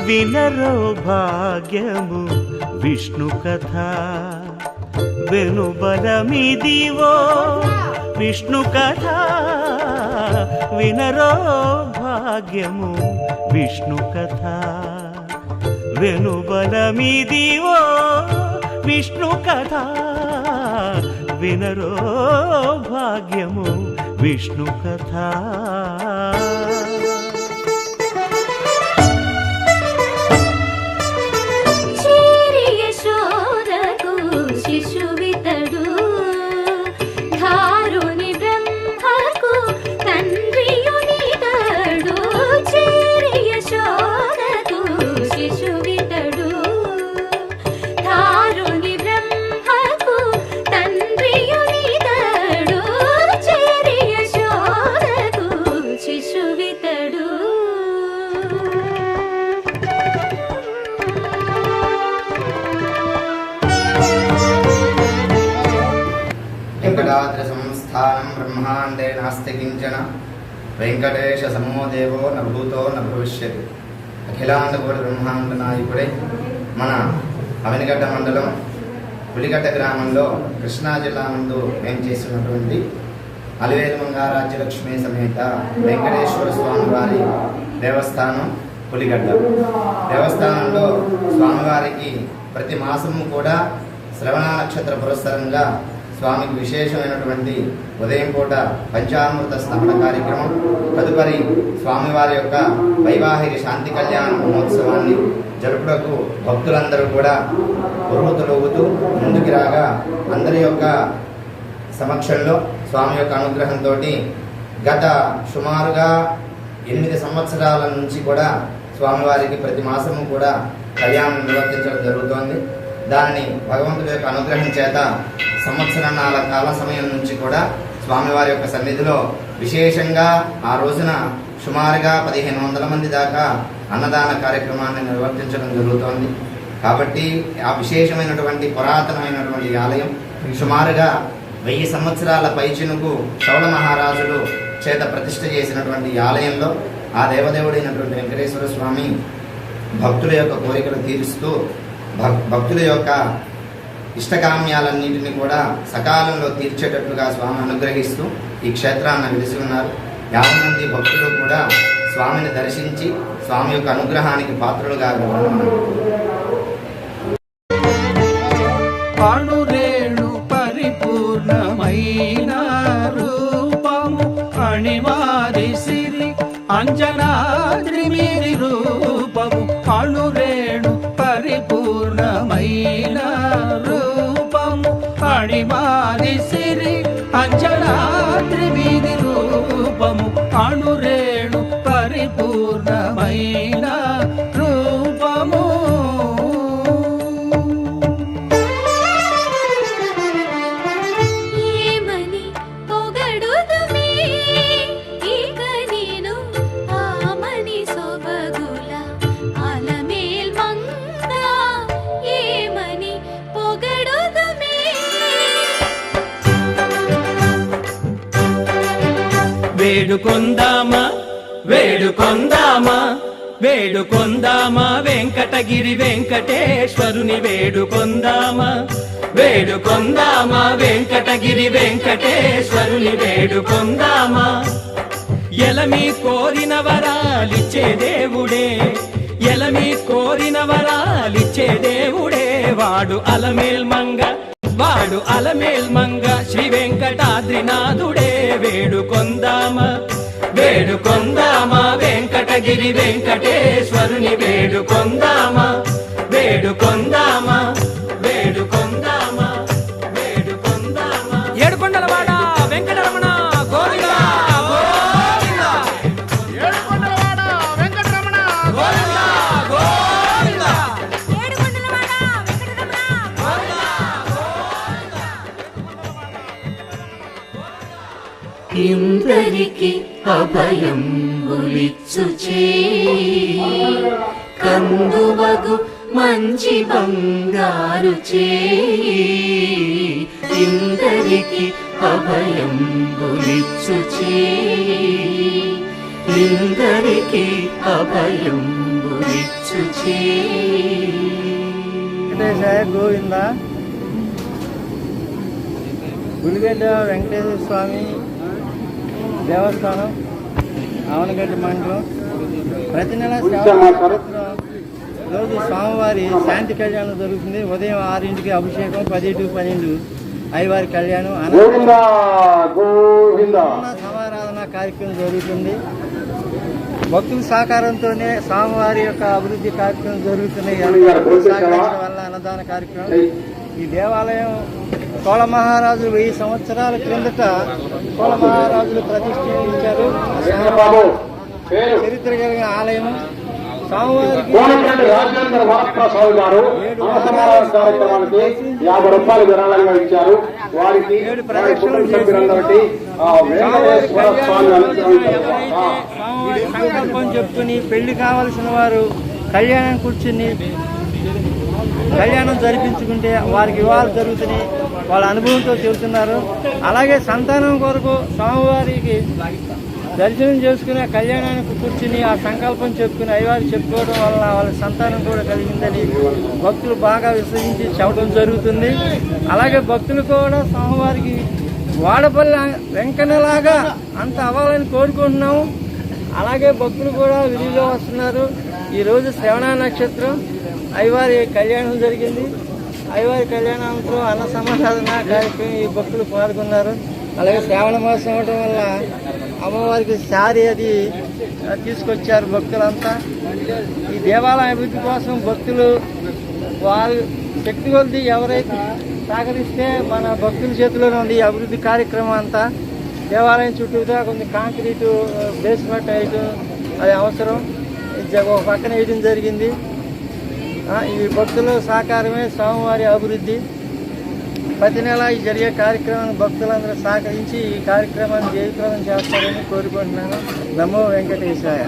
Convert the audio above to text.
వినరో భాగ్యము విష్ణు కథ వెనుబలమిదివో విష్ణు కథ వినరో భాగ్యము విష్ణు కథ వెనుబలమిదివో విష్ణు కథ వినరో భాగ్యము విష్ణు కథ. సంస్థానం బ్రహ్మాండే నాస్తి కించన వెంకటేశ సమో దేవో న భూతో న భవిష్యతి. అఖిలాండకోటి బ్రహ్మాండ నాయకుడే మన అవినిగడ్డ మండలం పులిగడ్డ గ్రామంలో కృష్ణా జిల్లా నందు మేము చేస్తున్నటువంటి అలివేలు మంగారాజ్యలక్ష్మి సమేత వెంకటేశ్వర స్వామి వారి దేవస్థానం పులిగడ్డ. దేవస్థానంలో స్వామివారికి ప్రతి మాసము కూడా శ్రవణ నక్షత్ర పురస్సరంగా స్వామికి విశేషమైనటువంటి ఉదయం పూట పంచామృత స్నాన కార్యక్రమం, తదుపరి స్వామివారి యొక్క వైవాహిక శాంతి కళ్యాణ మహోత్సవాన్ని జరుపుటకు భక్తులందరూ కూడా ఉరుముతూగుతూ ముందుకు రాగా అందరి యొక్క సమక్షంలో స్వామి యొక్క అనుగ్రహంతో గత సుమారుగా 8 సంవత్సరాల నుంచి కూడా స్వామివారికి ప్రతి మాసము కూడా కళ్యాణం నిర్వర్తించడం జరుగుతోంది. దానిని భగవంతుడి యొక్క అనుగ్రహం చేత సంవత్సరాల కాల సమయం నుంచి కూడా స్వామివారి యొక్క సన్నిధిలో విశేషంగా ఆ రోజున సుమారుగా 1500 మంది దాకా అన్నదాన కార్యక్రమాన్ని నిర్వర్తించడం జరుగుతోంది. కాబట్టి ఆ విశేషమైనటువంటి పురాతనమైనటువంటి ఆలయం సుమారుగా 1000 సంవత్సరాల పైచినుకు చౌళ మహారాజులు చేత ప్రతిష్ఠ చేసినటువంటి ఆలయంలో ఆ దేవదేవుడైనటువంటి వెంకటేశ్వర స్వామి భక్తుల యొక్క కోరికలు తీరుస్తూ భక్తుల యొక్క ఇష్టకామ్యాలన్నింటినీ కూడా సకాలంలో తీర్చేటట్లుగా స్వామి అనుగ్రహిస్తూ ఈ క్షేత్రాన్ని వెలిసి ఉన్నారు. 50 మంది భక్తులు కూడా స్వామిని దర్శించి స్వామి యొక్క అనుగ్రహానికి పాత్రులుగా పాణురేణు పరిపూర్ణమైన రూపము అణివారి సిరి అంజనాద్రిమిరి రూపము పాణురేణు పరిపూర్ణమైన రూపము అణివారి సిరి అంజనాద్రిమిరి రూపము పాణురేణు పరిపూర్ణమైన రూపము. వేడుకొందామా వేడుకొందామా వేడుకొందామా వెంకటగిరి వెంకటేశ్వరుని వేడుకొందామా వేడుకొందామా వెంకటగిరి వెంకటేశ్వరుని వేడుకొందామా. ఎలమి కోరిన వరాలిచ్చే దేవుడే ఎలమి కోరిన వరాలిచ్చే దేవుడే వాడు అలమేల్మంగ వాడు అలమేల్మంగ శ్రీ వెంకటాద్రినాథుడే. వేడుకొందామా వేడుకొందామా వెంకటగిరి వెంకటేశ్వరుని వేడుకొందామా వేడుకొందామా వేడుకొందామా వేడుకొందామా. ఏడుకొండలవాడ వెంకటరమణ గోవిందా గోవిందా. ఏడుకొండలవాడ వెంకటరమణ గోవిందా గోవిందా. ఏడుకొండలవాడ వెంకటరమణ గోవిందా గోవిందా. ఇందరికి అభయంబులిచ్చు చేయి కందువగు మంచి బంగారు చేయి. ఇందరికి అభయంబులిచ్చు చేయి ఇందరికి అభయంబులిచ్చు మనసు చేయి. వెంకటేశాయ గోవింద. గుడిగడ్డ వెంకటేశ్వర స్వామి దేవస్థానం, ఆవనగడ్డ మండలం. ప్రతి నెల రోజు స్వామివారి శాంతి కళ్యాణం జరుగుతుంది. ఉదయం 6ంటికి అభిషేకం, 10 to 12 అయ్యవారి కళ్యాణం, సమారాధన కార్యక్రమం జరుగుతుంది. భక్తుల సహకారంతోనే స్వామివారి యొక్క అభివృద్ధి కార్యక్రమం జరుగుతున్నాయి. సహకరించడం వల్ల అన్నదాన కార్యక్రమం. ఈ దేవాలయం చోళ మహారాజులు 1000 సంవత్సరాల క్రిందట చోళ మహారాజులు ప్రతిష్ఠించారు. చరిత్ర కలిగిన ఆలయం. స్వామివారికి 7 ప్రదక్షిణలు చేసి స్వామివారి సంకల్పం చెప్పుకుని పెళ్లి కావలసిన వారు కళ్యాణం కూర్చుని కళ్యాణం జరిపించుకుంటే వారికి వివాహాలు జరుగుతున్నాయి. వాళ్ళ అనుభవంతో చెబుతున్నారు. అలాగే సంతానం కొరకు స్వామివారికి దర్శనం చేసుకుని కళ్యాణానికి కూర్చుని ఆ సంకల్పం చెప్పుకుని అయ్యవారికి చెప్పుకోవడం వల్ల వాళ్ళ సంతానం కూడా కలిగిందని భక్తులు బాగా విశ్వసించి చెప్పడం జరుగుతుంది. అలాగే భక్తులు కూడా స్వామివారికి వాడపల్లి వెంకన్నలాగా అంత అవ్వాలని కోరుకుంటున్నాము. అలాగే భక్తులు కూడా విధిలో వస్తున్నారు. ఈరోజు శ్రవణ నక్షత్రం, అయ్యవారి కళ్యాణం జరిగింది. అయ్యవారి కళ్యాణంతో అన్న సమారాధన కార్యక్రమం ఈ భక్తులు పాల్గొన్నారు. అలాగే శ్రావణ మాసం అవడం వల్ల అమ్మవారికి శారీ అది తీసుకొచ్చారు భక్తులంతా. ఈ దేవాలయ అభివృద్ధి కోసం భక్తులు వారి శక్తి కొద్ది ఎవరైతే సహకరిస్తే మన భక్తుల చేతిలోనే ఉంది ఈ అభివృద్ధి కార్యక్రమం అంతా. దేవాలయం చుట్టూగా కొంచెం కాంక్రీటు బేస్మెంట్ వేయటం అది అవసరం. ఒక పక్కన వేయడం జరిగింది. ఈ భక్తుల సహకారమే స్వామివారి అభివృద్ధి. ప్రతి నెల ఈ జరిగే కార్యక్రమాన్ని భక్తులందరూ సహకరించి ఈ కార్యక్రమాన్ని జయప్రదం చేస్తారని కోరుకుంటున్నాను. నమో వెంకటేశాయ.